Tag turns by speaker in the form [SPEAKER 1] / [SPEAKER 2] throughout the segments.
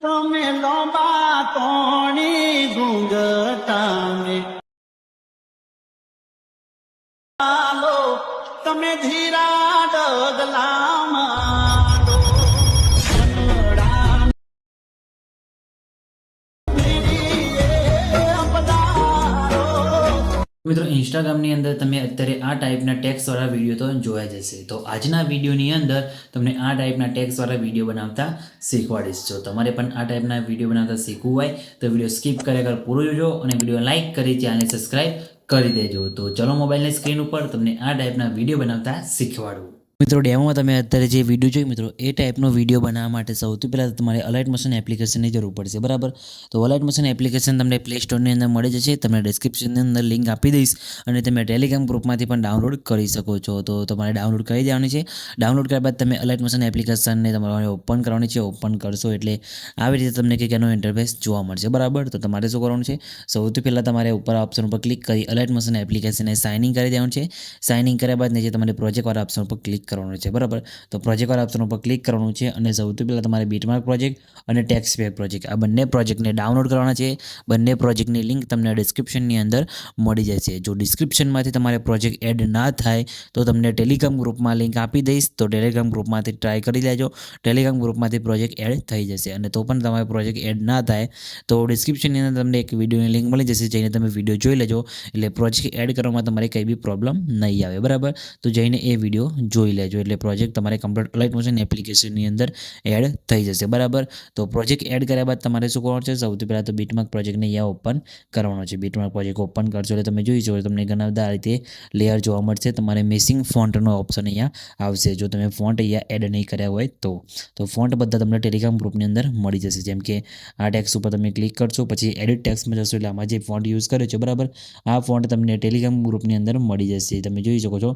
[SPEAKER 1] તમે લોબા તોણી ઘૂંઘટાને ચાલો તમે ધીરા ડગલામાં
[SPEAKER 2] મિત્રો ઇન્સ્ટાગ્રામની અંદર તમે અત્યારે આ ટાઈપના ટેક્સવાળા વિડીયો તો જોયા જ હશે. તો આજના વિડીયોની અંદર તમને આ ટાઈપના ટેક્સવાળા વિડીયો બનાવતા શીખવાડીશ. જો તમારે પણ આ ટાઈપના વિડીયો બનાવતા શીખવું હોય તો વિડીયો સ્કીપ કર્યા કર પૂરો જોજો અને વિડીયો લાઇક કરી ચેનલને સબસ્ક્રાઇબ કરી દેજો. તો ચલો મોબાઈલની સ્ક્રીન ઉપર તમને આ ટાઈપના વિડીયો બનાવતા શીખવાડું. મિત્રો ડેમોમાં તમે અત્યારે જે વિડીયો જોઈ મિત્રો એ ટાઈપનો વિડીયો બનાવવા માટે સૌથી પહેલાં તમારે અલાઇટ મોશન એપ્લિકેશનની જરૂર પડશે, બરાબર. તો અલાઇટ મોશન એપ્લિકેશન તમને પ્લે સ્ટોરની અંદર મળી જશે. તમને ડિસ્ક્રિપ્શનની અંદર લિંક આપી દઈશ અને તમે ટેલિગ્રામ ગ્રુપમાંથી પણ ડાઉનલોડ કરી શકો છો. તો તમારે ડાઉનલોડ કરી દેવાની છે. ડાઉનલોડ કર્યા બાદ તમે અલાઇટ મોશન એપ્લિકેશનને તમારે ઓપન કરવાની છે. ઓપન કરશો એટલે આવી રીતે તમને કંઈક એનો ઇન્ટરફેસ જોવા મળશે, બરાબર. તો તમારે શું કરવાનું છે, સૌથી પહેલાં તમારે ઉપર ઓપ્શન ઉપર ક્લિક કરી અલાઇટ મોશન એપ્લિકેશનને સાઇન ઇન કરી દેવાનું છે. સાઇન ઇન કર્યા બાદ નીચે તમારે પ્રોજેક્ટવાળા ઓપ્શન ઉપર ક્લિક કરવાનું છે, બરાબર. તો પ્રોજેક્ટવાળા ઓપ્શન ઉપર ક્લિક કરવાનું છે અને સૌથી પહેલાં તમારે બીટમાર્ક પ્રોજેક્ટ અને ટેક્સ પેક પ્રોજેક્ટ આ બંને પ્રોજેક્ટને ડાઉનલોડ કરવાના છે. બંને પ્રોજેક્ટની લિંક તમને ડિસ્ક્રિપ્શનની અંદર મળી જશે. જો ડિસ્ક્રિપ્શનમાંથી તમારે પ્રોજેક્ટ એડ ના થાય તો તમને ટેલિગ્રામ ગ્રુપમાં લિંક આપી દઈશ. તો ટેલિગ્રામ ગ્રુપમાંથી ટ્રાય કરી લેજો. ટેલિગ્રામ ગ્રુપમાંથી પ્રોજેક્ટ એડ થઈ જશે અને તો પણ તમારે પ્રોજેક્ટ એડ ના થાય તો ડિસ્ક્રિપ્શનની અંદર તમને એક વિડીયોની લિંક મળી જશે. જઈને તમે વિડીયો જોઈ લેજો એટલે પ્રોજેક્ટ એડ કરવામાં તમારે કંઈ બી પ્રોબ્લેમ નહીં આવે, બરાબર. તો જઈને એ વિડીયો જોઈ લેજો એટલે પ્રોજેક્ટ તમારે કમ્પ્લીટ અલાઇટ મોશન એપ્લિકેશનની અંદર એડ થઈ જશે, બરાબર. તો પ્રોજેક્ટ એડ કર્યા બાદ તમારે શું કરવાનું છે, સૌથી પહેલાં તો બીટમાર્ક પ્રોજેક્ટને અહીંયા ઓપન કરવાનો છે. બીટમાર્ક પ્રોજેક્ટ ઓપન કરશો એટલે તમે જોઈ શકો તમને ઘણા બધા આ રીતે લેયર જોવા મળશે. તમારે મિસિંગ ફોન્ટનો ઓપ્શન અહીંયા આવશે જો તમે ફોન્ટ અહીંયા એડ નહીં કર્યા હોય તો ફોન્ટ બધા તમને ટેલિગ્રામ ગ્રુપની અંદર મળી જશે. જેમ કે આ ટેક્સ ઉપર તમે ક્લિક કરશો પછી એડિટ ટેક્સમાં જશો એટલે આમાં જે ફોન્ટ યુઝ કર્યો છે, બરાબર, આ ફોન્ટ તમને ટેલિગ્રામ ગ્રુપની અંદર મળી જશે. તમે જોઈ શકો છો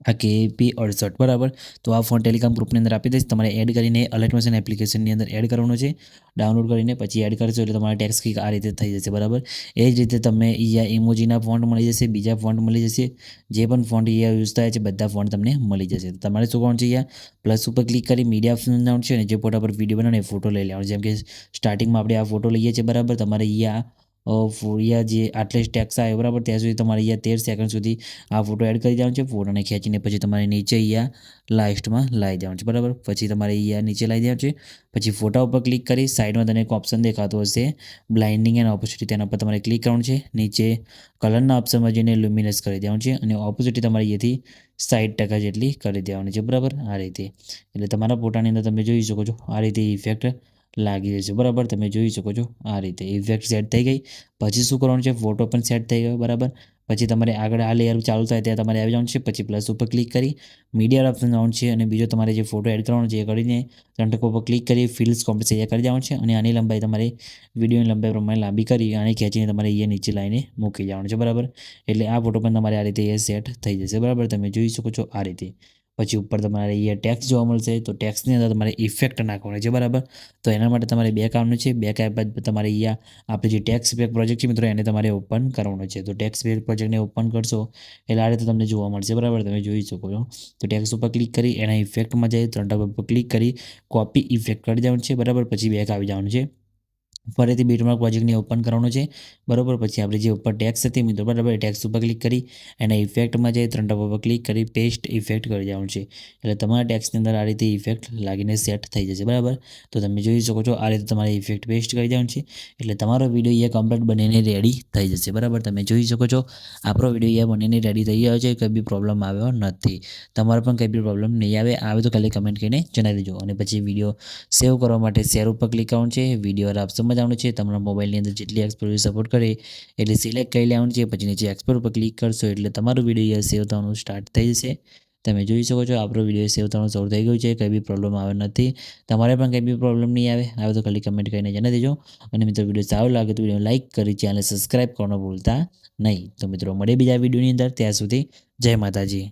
[SPEAKER 2] આ KP68, બરાબર. તો આ ફોન ટેલિગ્રામ ગ્રુપની અંદર આપી દઈશ. તમારે એડ કરીને અલાઇટ મોશન એપ્લિકેશનની અંદર એડ કરવાનું છે. ડાઉનલોડ કરીને પછી એડ કરશો એટલે તમારા ટેક્સ કંઈક આ રીતે થઈ જશે, બરાબર. એ જ રીતે તમે અહીંયા ઇમોજીના ફોન્ટ મળી જશે, બીજા ફોન્ટ મળી જશે. જે પણ ફોન્ટ અહીંયા યુઝ થાય છે બધા ફોન્ટ તમને મળી જશે. તમારે શું કરવાનું છે, અહીંયા પ્લસ ઉપર ક્લિક કરી મીડિયા ઓપ્શન જવાનું છે અને જે ફોટા પર વિડીયો બનાવવાનો એ ફોટો લઈ લેવાનો. જેમ કે સ્ટાર્ટિંગમાં આપણે આ ફોટો લઈએ છીએ, બરાબર. તમારે અહીંયા જે આટલે ટેક્સ આવે, બરાબર, ત્યાં સુધી તમારે અહીંયા 13 સેકન્ડ સુધી આ ફોટો એડ કરી દેવાનો છે. ફોટોને ખેંચીને પછી તમારે નીચે અહીંયા લાસ્ટમાં લાવી દેવાનું છે, બરાબર. પછી તમારે અહીંયા નીચે લાવી દેવાનું છે. પછી ફોટા ઉપર ક્લિક કરી સાઈડમાં તમને એક ઓપ્શન દેખાતો હશે બ્લાઇન્ડિંગ એન્ડ ઓપોસિટી, તેના પર તમારે ક્લિક કરવાનું છે. નીચે કલરના ઓપ્શનમાં જઈને લ્યુમિનસ કરી દેવાનું છે અને ઓપોસિટી તમારે અહીંયાથી 60% જેટલી કરી દેવાની છે, બરાબર. આ રીતે એટલે તમારા ફોટાની અંદર તમે જોઈ શકો છો આ રીતે ઇફેક્ટ લાગી જશે, બરાબર. તમે જોઈ શકો છો આ રીતે ઇફેક્ટ સેટ થઈ ગઈ. પછી શું કરવાનું છે, ફોટો પણ સેટ થઈ ગયો, બરાબર. પછી તમારે આગળ આ લેયર ચાલુ થાય ત્યાં તમારે આવી જવાનું છે. પછી પ્લસ ઉપર ક્લિક કરી મીડિયા ઓપ્શન જવાનું છે અને બીજો તમારે જે ફોટો એડ કરવાનો છે એ કરીને 3 ટકા ઉપર ક્લિક કરી ફિલ્ડ્સ કોમ્પ્લેક્સ અહીંયા કરી દેવાનું છે અને આની લંબાઈ તમારે વિડીયોની લંબાઈ પ્રમાણે લાંબી કરી આને ખેંચીને તમારે અહીંયા નીચે લાઈને મૂકી જવાનું છે, બરાબર. એટલે આ ફોટો પણ તમારે આ રીતે એ સેટ થઈ જશે, બરાબર. તમે જોઈ શકો છો આ રીતે. પછી ઉપર તમારે અહીંયા ટેક્સ જોવા મળશે તો ટેક્સની અંદર તમારે ઇફેક્ટ નાખવાની છે, બરાબર. તો એના માટે તમારે બે કામનું છે. બે કામ બાદ તમારે અહીંયા આપણે જે ટેક્સ પેક પ્રોજેક્ટ છે મિત્રો એને તમારે ઓપન કરવાનો છે. તો ટેક્સ પેક પ્રોજેક્ટને ઓપન કરશો એટલે આ રીતે તમને જોવા મળશે, બરાબર. તમે જોઈ શકો છો. તો ટેક્સ ઉપર ક્લિક કરી એના ઇફેક્ટમાં જઈ 3 ટકા ઉપર ક્લિક કરી કોપી ઇફેક્ટ કરી દેવાનું છે, બરાબર. પછી બેક આવી જવાનું છે. ફરીથી બીટમાર્ક પ્રોજેક્ટને ઓપન કરવાનો છે, બરાબર. પછી આપણે જે ઉપર ટેક્સ હતી મિત્રો, બરાબર, એ ટેક્સ ઉપર ક્લિક કરી એના ઇફેક્ટમાં જઈ 3 ટકા ઉપર ક્લિક કરી પેસ્ટ ઇફેક્ટ કરી દેવાનું છે. એટલે તમારા ટેક્સની અંદર આ રીતે ઇફેક્ટ લાગીને સેટ થઈ જશે, બરાબર. તો તમે જોઈ શકો છો આ રીતે તમારે ઇફેક્ટ પેસ્ટ કરી દેવાનું છે એટલે તમારો વિડીયો અહીંયા કમ્પ્લીટ બનીને રેડી થઈ જશે, બરાબર. તમે જોઈ શકો છો આપણો વિડીયો અહીંયા બનીને રેડી થઈ ગયો છે. કંઈ બી પ્રોબ્લેમ આવ્યો નથી. તમારે પણ કંઈ બી પ્રોબ્લેમ નહીં આવે તો ખાલી કમેન્ટ કરીને જણાવી દેજો. અને પછી વિડીયો સેવ કરવા માટે શેર ઉપર ક્લિક કરવાનું છે. વિડીયો ઓપ્શનમાં જવાનું છે. તમારા મોબાઈલની અંદર જેટલી એક્સપોર્ટ સપોર્ટ કરે એટલે સિલેક્ટ કરી લેવાનું છે. પછી નીચે એક્સપોર્ટ ઉપર ક્લિક કરશો એટલે તમારું વિડીયો સેવ થવાનું સ્ટાર્ટ થઈ જશે. તમે જોઈ શકો છો આપણો વિડીયો સેવ થવાનું શરૂ થઈ ગયું છે. કંઈ બી પ્રોબ્લેમ આવે નથી. તમારે પણ કંઈ બી પ્રોબ્લેમ નહીં આવે તો ખાલી કમેન્ટ કરીને જણાવી દેજો. અને મિત્રો વિડીયો સારો લાગે તો વિડીયો લાઇક કરી ચેનલ સબસ્ક્રાઈબ કરવાનું ભૂલતા નહીં. તો મિત્રો મળીએ બીજા વિડીયોની અંદર. ત્યાં સુધી જય માતાજી.